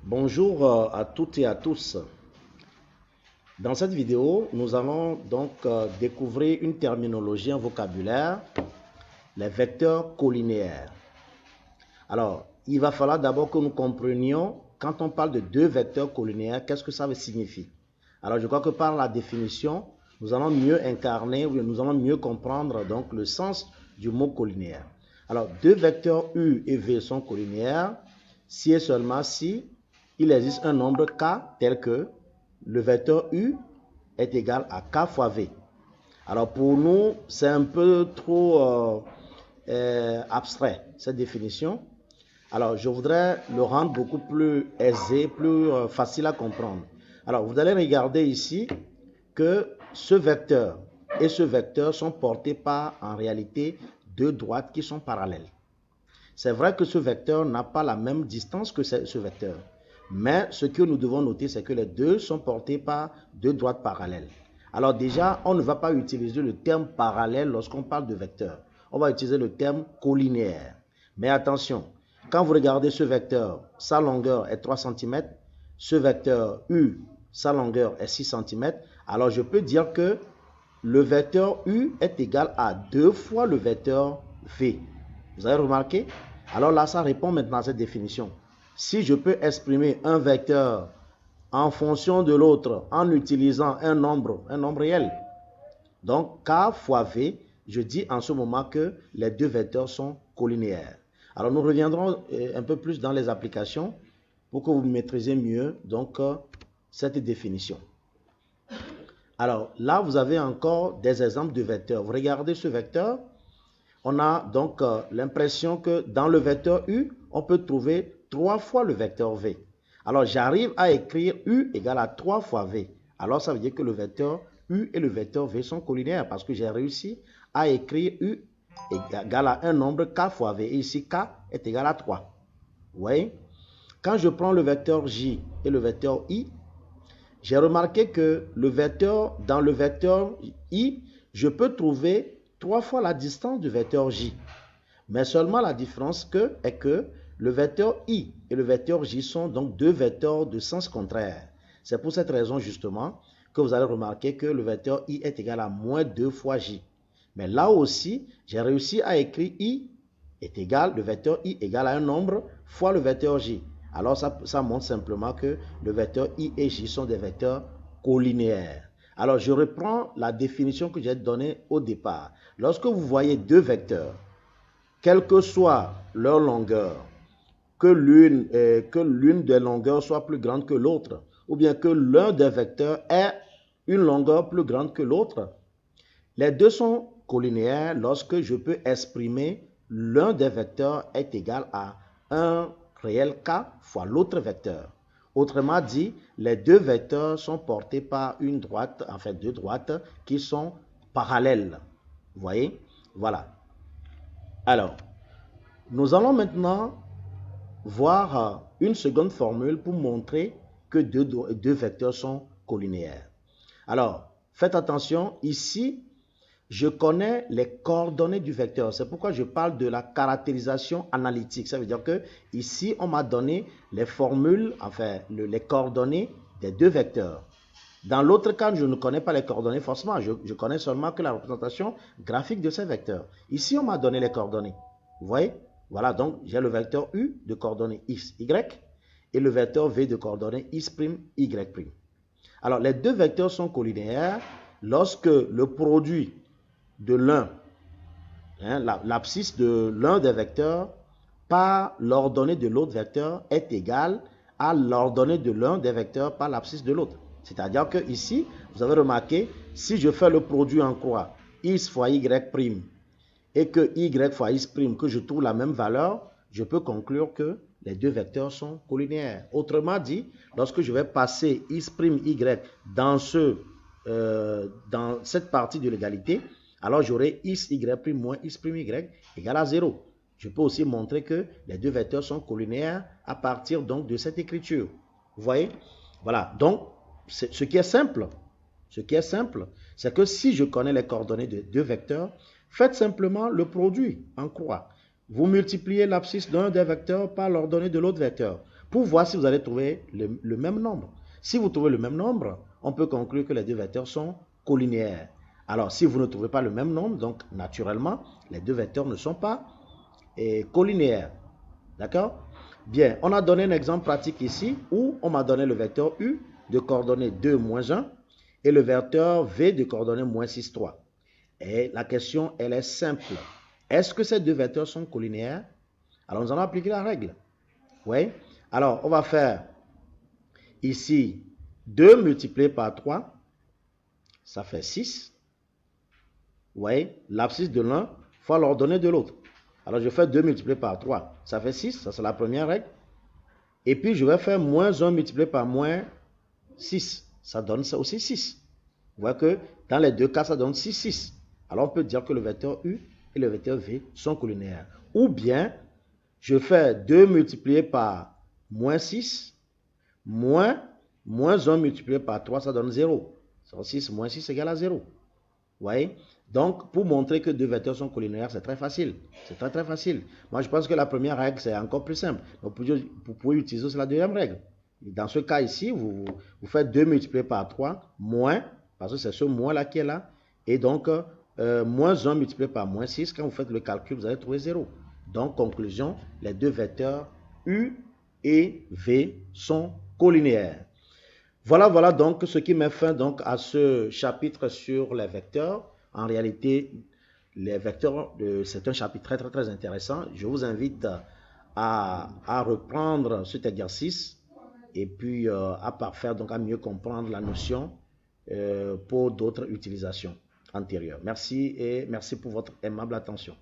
Bonjour à toutes et à tous. Dans cette vidéo, nous allons donc découvrir une terminologie, un vocabulaire, les vecteurs colinéaires. Alors, il va falloir d'abord que nous comprenions, quand on parle de deux vecteurs colinéaires, qu'est-ce que ça signifie. Alors, je crois que par la définition, nous allons mieux incarner, ou nous allons mieux comprendre donc le sens du mot colinéaire. Alors, deux vecteurs U et V sont colinéaires si et seulement si il existe un nombre k tel que le vecteur U est égal à k fois V. Alors pour nous, c'est un peu trop abstrait, cette définition. Alors je voudrais le rendre beaucoup plus aisé, plus facile à comprendre. Alors vous allez regarder ici que ce vecteur et ce vecteur sont portés par, en réalité, deux droites qui sont parallèles. C'est vrai que ce vecteur n'a pas la même distance que ce vecteur. Mais ce que nous devons noter, c'est que les deux sont portés par deux droites parallèles. Alors déjà, on ne va pas utiliser le terme parallèle lorsqu'on parle de vecteur. On va utiliser le terme colinéaire. Mais attention, quand vous regardez ce vecteur, sa longueur est 3 cm, ce vecteur U, sa longueur est 6 cm, alors je peux dire que le vecteur U est égal à 2 fois le vecteur V. Vous avez remarqué? Alors là, ça répond maintenant à cette définition. Si je peux exprimer un vecteur en fonction de l'autre en utilisant un nombre réel, donc K fois V, je dis en ce moment que les deux vecteurs sont colinéaires. Alors nous reviendrons un peu plus dans les applications pour que vous maîtrisez mieux donc cette définition. Alors là, vous avez encore des exemples de vecteurs. Vous regardez ce vecteur, on a donc l'impression que dans le vecteur U, on peut trouver 3 fois le vecteur V. Alors j'arrive à écrire U égale à 3 fois V. Alors ça veut dire que le vecteur U et le vecteur V sont colinéaires parce que j'ai réussi à écrire U égale à un nombre K fois V. Et ici, K est égal à 3. Vous voyez? Quand je prends le vecteur J et le vecteur I, j'ai remarqué que dans le vecteur I, je peux trouver 3 fois la distance du vecteur J. Mais seulement la différence est que le vecteur I et le vecteur J sont donc deux vecteurs de sens contraire. C'est pour cette raison justement que vous allez remarquer que le vecteur I est égal à moins 2 fois J. Mais là aussi, j'ai réussi à écrire I est égal, le vecteur I égale à un nombre fois le vecteur J. Alors ça montre simplement que le vecteur I et J sont des vecteurs colinéaires. Alors je reprends la définition que j'ai donnée au départ. Lorsque vous voyez deux vecteurs, quelle que soit leur longueur, que l'une des longueurs soit plus grande que l'autre, ou bien que l'un des vecteurs ait une longueur plus grande que l'autre, les deux sont colinéaires lorsque je peux exprimer l'un des vecteurs est égal à un réel k fois l'autre vecteur. Autrement dit, les deux vecteurs sont portés par une droite, enfin deux droites qui sont parallèles. Vous voyez? Voilà. Alors, nous allons maintenant voir une seconde formule pour montrer que deux vecteurs sont colinéaires. Alors, faites attention, ici, je connais les coordonnées du vecteur. C'est pourquoi je parle de la caractérisation analytique. Ça veut dire que ici, on m'a donné les formules, enfin, les coordonnées des deux vecteurs. Dans l'autre cas, je ne connais pas les coordonnées forcément. Je connais seulement que la représentation graphique de ces vecteurs. Ici, on m'a donné les coordonnées. Vous voyez? Voilà, donc j'ai le vecteur U de coordonnées x, y et le vecteur V de coordonnées x', y'. Alors, les deux vecteurs sont colinéaires lorsque le produit de l'un, l'abscisse de l'un des vecteurs par l'ordonnée de l'autre vecteur est égal à l'ordonnée de l'un des vecteurs par l'abscisse de l'autre. C'est-à-dire que ici, vous avez remarqué, si je fais le produit en croix, x fois y' et que y fois x', que je trouve la même valeur, je peux conclure que les deux vecteurs sont colinéaires. Autrement dit, lorsque je vais passer x', y dans cette partie de l'égalité, alors j'aurai x, y' moins x', y égale à 0. Je peux aussi montrer que les deux vecteurs sont colinéaires à partir donc de cette écriture. Vous voyez? Voilà. Donc, ce qui est simple, c'est que si je connais les coordonnées de deux vecteurs, faites simplement le produit en croix. vous multipliez l'abscisse d'un des vecteurs par l'ordonnée de l'autre vecteur pour voir si vous allez trouver le même nombre. Si vous trouvez le même nombre, on peut conclure que les deux vecteurs sont collinéaires. Alors, si vous ne trouvez pas le même nombre, donc naturellement, les deux vecteurs ne sont pas collinéaires. D'accord? Bien, on a donné un exemple pratique ici où on m'a donné le vecteur U de coordonnées 2, moins 1 et le vecteur V de coordonnées moins 6, 3. Et la question, elle est simple. Est-ce que ces deux vecteurs sont collinéaires? Alors, nous allons appliquer la règle. Oui. Alors, on va faire ici 2 multiplié par 3, ça fait 6. Oui, l'abscisse de l'un fois l'ordonnée de l'autre. Alors, je fais 2 multiplié par 3, ça fait 6, ça c'est la première règle. Et puis, je vais faire moins 1 multiplié par moins 6, ça donne ça aussi 6. Vous voyez que dans les deux cas, ça donne 6, 6. Alors, on peut dire que le vecteur U et le vecteur V sont collinéaires. Ou bien, je fais 2 multiplié par moins 6, moins 1 multiplié par 3, ça donne 0. 6 moins 6 égale à 0. Vous voyez? Donc, pour montrer que deux vecteurs sont collinéaires, c'est très facile. C'est très facile. Moi, je pense que la première règle, c'est encore plus simple. Vous pouvez utiliser aussi la deuxième règle. Dans ce cas ici, vous faites 2 multiplié par 3, moins, parce que c'est ce moins-là qui est là. Et donc, moins 1 multiplié par moins 6, quand vous faites le calcul, vous allez trouver 0. Donc, conclusion, les deux vecteurs U et V sont collinéaires. Voilà donc ce qui met fin donc à ce chapitre sur les vecteurs. En réalité, les vecteurs, c'est un chapitre très intéressant. Je vous invite à reprendre cet exercice et puis à parfaire, donc à mieux comprendre la notion pour d'autres utilisations antérieures. Merci et merci pour votre aimable attention.